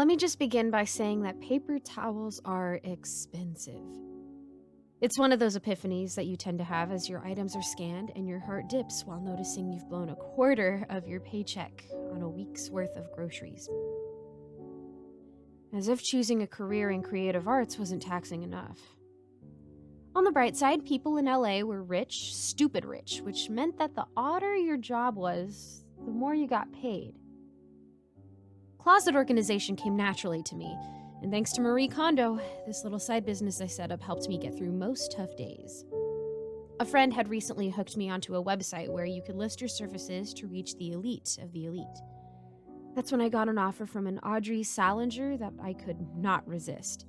Let me just begin by saying that paper towels are expensive. It's one of those epiphanies that you tend to have as your items are scanned and your heart dips while noticing you've blown a quarter of your paycheck on a week's worth of groceries. As if choosing a career in creative arts wasn't taxing enough. On the bright side, people in LA were rich, stupid rich, which meant that the odder your job was, the more you got paid. Closet organization came naturally to me, and thanks to Marie Kondo, this little side business I set up helped me get through most tough days. A friend had recently hooked me onto a website where you could list your services to reach the elite of the elite. That's when I got an offer from an Audrey Salinger that I could not resist.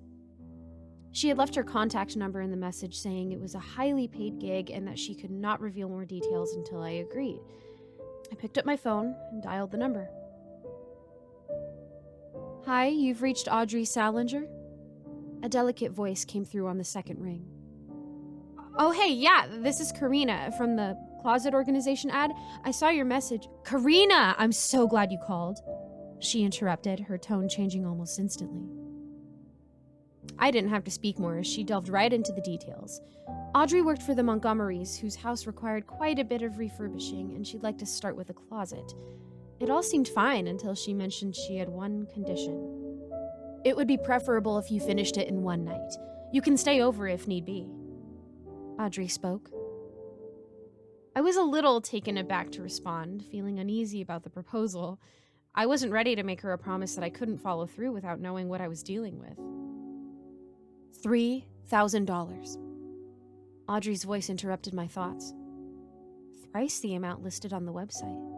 She had left her contact number in the message saying it was a highly paid gig and that she could not reveal more details until I agreed. I picked up my phone and dialed the number. "Hi, you've reached Audrey Salinger?" A delicate voice came through on the second ring. "Oh, hey, yeah, this is Karina from the Closet Organization ad. I saw your message." "Karina, I'm so glad you called," she interrupted, her tone changing almost instantly. I didn't have to speak more as she delved right into the details. Audrey worked for the Montgomerys, whose house required quite a bit of refurbishing, and she'd like to start with a closet. It all seemed fine until she mentioned she had one condition. "It would be preferable if you finished it in one night. You can stay over if need be." Audrey spoke. I was a little taken aback to respond, feeling uneasy about the proposal. I wasn't ready to make her a promise that I couldn't follow through without knowing what I was dealing with. $3,000. Audrey's voice interrupted my thoughts. Thrice the amount listed on the website.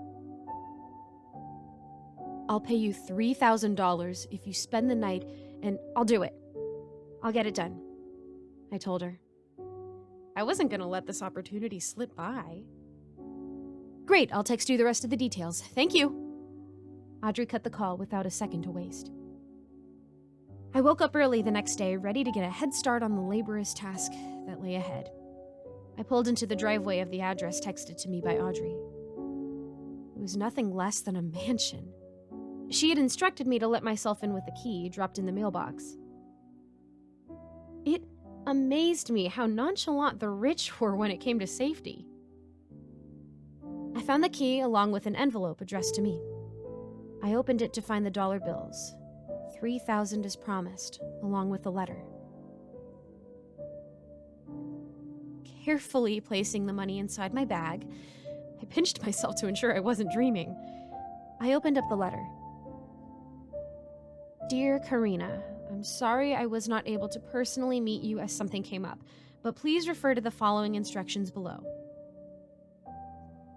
"I'll pay you $3,000 if you spend the night, and I'll do it. I'll get it done," I told her. I wasn't going to let this opportunity slip by. "Great, I'll text you the rest of the details. Thank you." Audrey cut the call without a second to waste. I woke up early the next day, ready to get a head start on the laborious task that lay ahead. I pulled into the driveway of the address texted to me by Audrey. It was nothing less than a mansion. She had instructed me to let myself in with a key dropped in the mailbox. It amazed me how nonchalant the rich were when it came to safety. I found the key along with an envelope addressed to me. I opened it to find the dollar bills. 3,000 as promised, along with the letter. Carefully placing the money inside my bag, I pinched myself to ensure I wasn't dreaming. I opened up the letter. "Dear Karina, I'm sorry I was not able to personally meet you as something came up, but please refer to the following instructions below.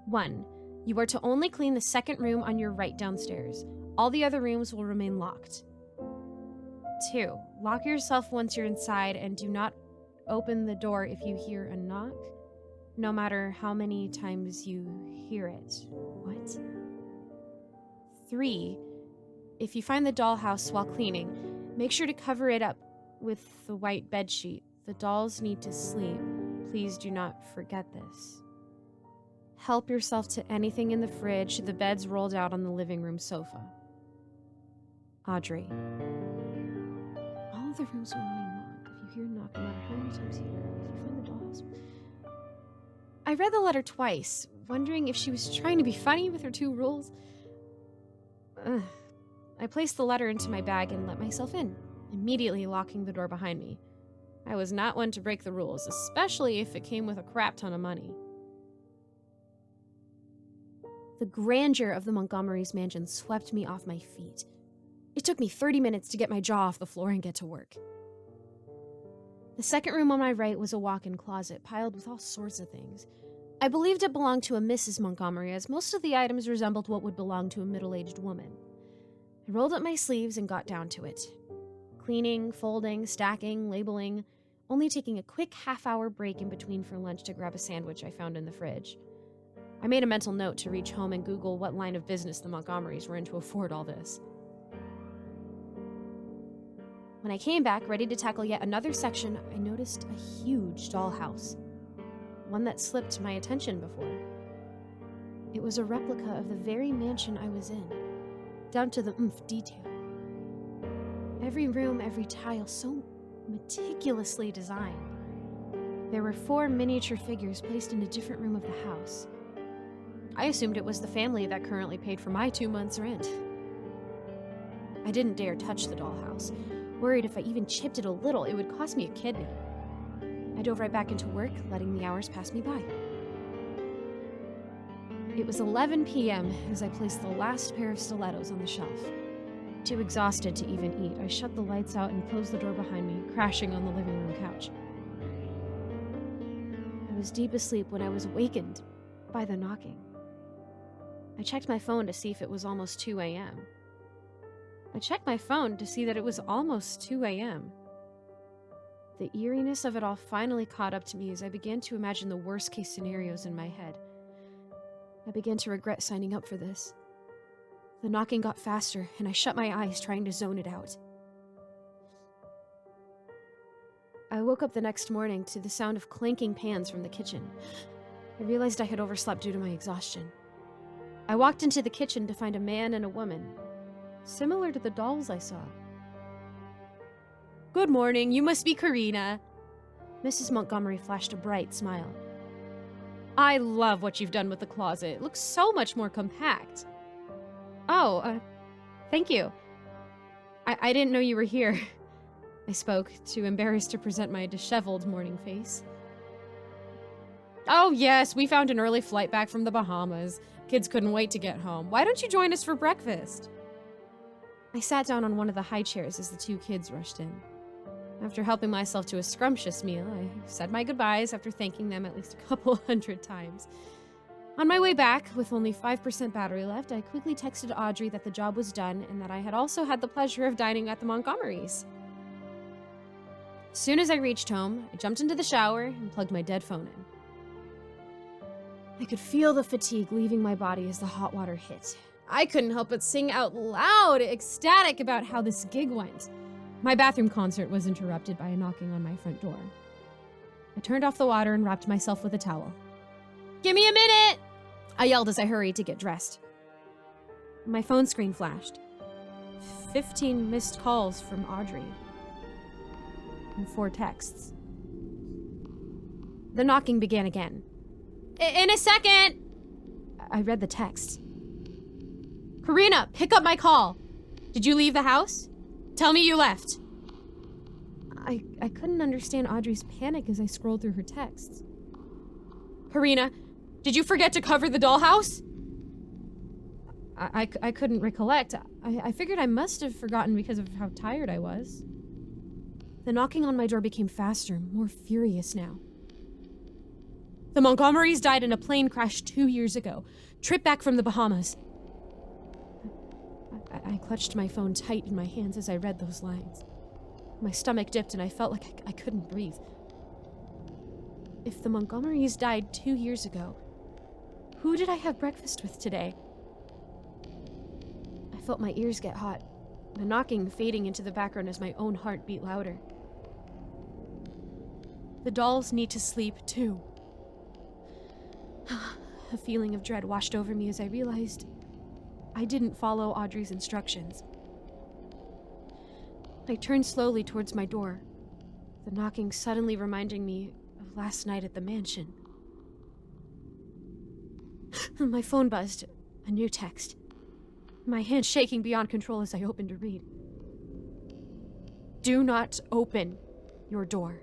1. You are to only clean the second room on your right downstairs. All the other rooms will remain locked. 2. Lock yourself once you're inside and do not open the door if you hear a knock, no matter how many times you hear it." What? 3. If you find the dollhouse while cleaning, make sure to cover it up with the white bedsheet. The dolls need to sleep. Please do not forget this. Help yourself to anything in the fridge. The bed's rolled out on the living room sofa. Audrey. All the rooms will remain locked. If you hear a knock, no matter how many times you hear it, if you find the dollhouse. I read the letter twice, wondering if she was trying to be funny with her 2 rules. I placed the letter into my bag and let myself in, immediately locking the door behind me. I was not one to break the rules, especially if it came with a crap ton of money. The grandeur of the Montgomerys' mansion swept me off my feet. It took me 30 minutes to get my jaw off the floor and get to work. The second room on my right was a walk-in closet piled with all sorts of things. I believed it belonged to a Mrs. Montgomery, as most of the items resembled what would belong to a middle-aged woman. I rolled up my sleeves and got down to it. Cleaning, folding, stacking, labeling, only taking a quick half-hour break in between for lunch to grab a sandwich I found in the fridge. I made a mental note to reach home and Google what line of business the Montgomerys were in to afford all this. When I came back, ready to tackle yet another section, I noticed a huge dollhouse. One that slipped my attention before. It was a replica of the very mansion I was in, down to the detail. Every room, every tile, so meticulously designed. There were 4 miniature figures placed in a different room of the house. I assumed it was the family that currently paid for my 2 months' rent. I didn't dare touch the dollhouse, worried if I even chipped it a little, it would cost me a kidney. I dove right back into work, letting the hours pass me by. It was 11 p.m. as I placed the last pair of stilettos on the shelf. Too exhausted to even eat, I shut the lights out and closed the door behind me, crashing on the living room couch. I was deep asleep when I was awakened by the knocking. I checked my phone to see if it was almost 2 a.m. I checked my phone to see that it was almost 2 a.m. The eeriness of it all finally caught up to me as I began to imagine the worst-case scenarios in my head. I began to regret signing up for this. The knocking got faster, and I shut my eyes trying to zone it out. I woke up the next morning to the sound of clanking pans from the kitchen. I realized I had overslept due to my exhaustion. I walked into the kitchen to find a man and a woman, similar to the dolls I saw. "Good morning, you must be Karina." Mrs. Montgomery flashed a bright smile. "I love what you've done with the closet. It looks so much more compact." "Oh, thank you. I didn't know you were here," I spoke, too embarrassed to present my disheveled morning face. "Oh yes, we found an early flight back from the Bahamas. Kids couldn't wait to get home. Why don't you join us for breakfast?" I sat down on one of the high chairs as the 2 kids rushed in. After helping myself to a scrumptious meal, I said my goodbyes after thanking them at least a couple 100 times. On my way back, with only 5% battery left, I quickly texted Audrey that the job was done and that I had also had the pleasure of dining at the Montgomerys. As soon as I reached home, I jumped into the shower and plugged my dead phone in. I could feel the fatigue leaving my body as the hot water hit. I couldn't help but sing out loud, ecstatic about how this gig went. My bathroom concert was interrupted by a knocking on my front door. I turned off the water and wrapped myself with a towel. "Give me a minute!" I yelled as I hurried to get dressed. My phone screen flashed. 15 missed calls from Audrey. And 4 texts. The knocking began again. "In a second!" I read the text. "Karina, pick up my call. Did you leave the house? Tell me you left." I couldn't understand Audrey's panic as I scrolled through her texts. "Karina, did you forget to cover the dollhouse?" I couldn't recollect. I figured I must have forgotten because of how tired I was. The knocking on my door became faster, more furious now. "The Montgomerys died in a plane crash 2 years ago. Trip back from the Bahamas." I clutched my phone tight in my hands as I read those lines. My stomach dipped and I felt like I couldn't breathe. If the Montgomerys died 2 years ago, who did I have breakfast with today? I felt my ears get hot, the knocking fading into the background as my own heart beat louder. The dolls need to sleep too. A feeling of dread washed over me as I realized I didn't follow Audrey's instructions. I turned slowly towards my door, the knocking suddenly reminding me of last night at the mansion. My phone buzzed, a new text. My hand shaking beyond control as I opened to read. "Do not open your door."